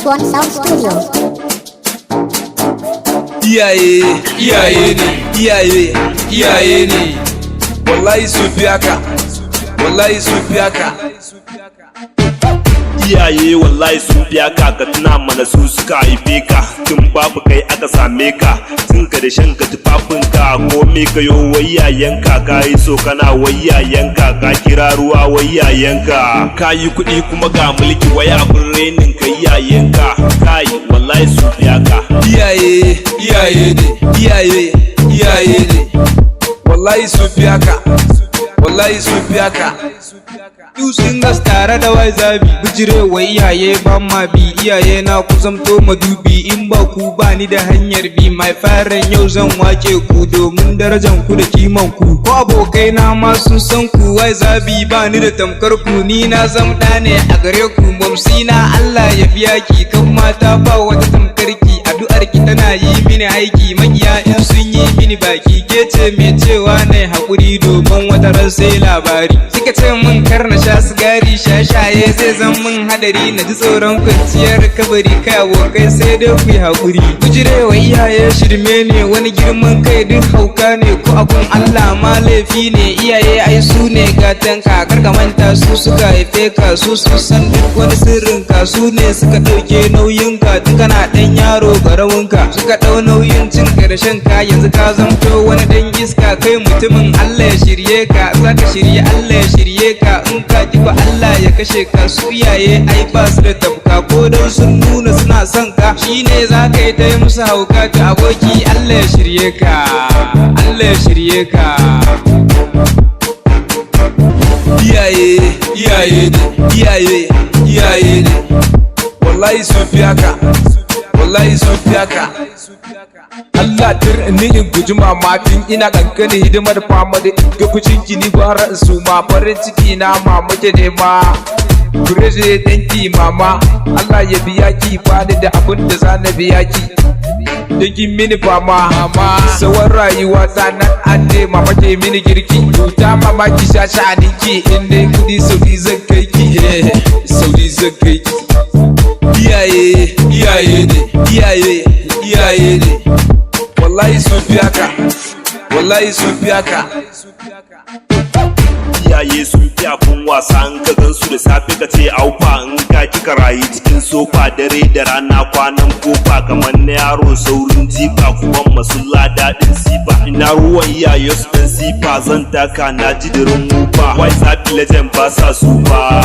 X1 Sound Studio. Iyaye ne, wallahi sun fi haka, wallahi sun fi haka. Iyaye wallahi sun fi haka, ka tuna mana su suka haife ka, tun babu kai aka same ka, tun ka da shanka tufafinka, komai ka yo wayayenka, ka yi so kana wayayenka, ka kira ruwa wayayenka, ka yi kuɗi kuma ga mulki waya abin renin ka iyayenka, kai wallahi sun fi haka. Iyaye ne, wallahi sun fi haka, wallahi sun fi haka. Dusin gas tare da wai zabi bijire wa iyaye ba ma bi, iyaye na ku zamto madubi, in ba ku ba ni da hanyar bi. Mai farin yau zan wake ku domin darajan ku da kiman ku, ko abokai na ma sun san ku. Wai zabi ba ni da tamkar ku, ni na zam da ne a gare ku. Mamsi na Allah ya biya ki, kan mata ba wata tamkar ki, addu'ar ki tana yi mini aiki. Makiya in sun yi mini baki, ke ce mai cewa ne haƙuri domin wata ran sai labari. Suka ce mun kar na sha sigari, shaye-shaye zai zan mun hadari, na ji tsoron kwanciyar kabari. Kai abokai sai dai ku yi haƙuri. Gujirewa iyaye shirme ne, wani girman kai duk hauka ne, ko abun Allah ma laifi ne. Iyaye ai su ne gatan ka, kar ka manta su suka haife ka, su sun san duk wani sirrin ka, su ne suka ɗauke nauyin ka tun kana ɗan yaro ƙaramin ka, suka ɗau nauyin cin ƙarshen ka. Yanzu ka zamto wani dan iska, kai mutumin Allah ya shirye ka, zaka shirye Allah ya shirye ka, in ka ki ba Allah ya kashe ka. Su iyaye ai ba su da tabka, ko don sun nuna suna son ka, shine zaka yi ta yi musu hauka. Ta aboki Allah ya shirye ka, Allah ya shirye ka. Iyaye ne, wallahi sun fi haka, wallahi sun fi haka. Allah tir ni in guji mamatin, ina kankani hidimar fama da ga kucin kini gwara su ma, farin ciki na mama ke nema. Praise danki mama, Allah ya biya ki, bani da abin da za na biya ki. Dangin mini fama, tsawon rayuwa ta nan an ne mama ke mini girki. Tuta mama ki sha sha'aninki, in dai kudi saudi zan kai ki, saudi zan kai ki. Iyaye ne, wallahi sun fi haka, wallahi sun fi haka. Iyaye sun fi abun wasa, in ka gansu da safe ka ce aufa, in ka kika rayu cikin sofa, dare da rana kwanan kofa, kamar na yaro saurin jifa, kuma masu daɗin sifa. Ina ruwan iyaye su dan sifa, zan taka na ji dirin mufa, wai zafi legend ba sa su ba.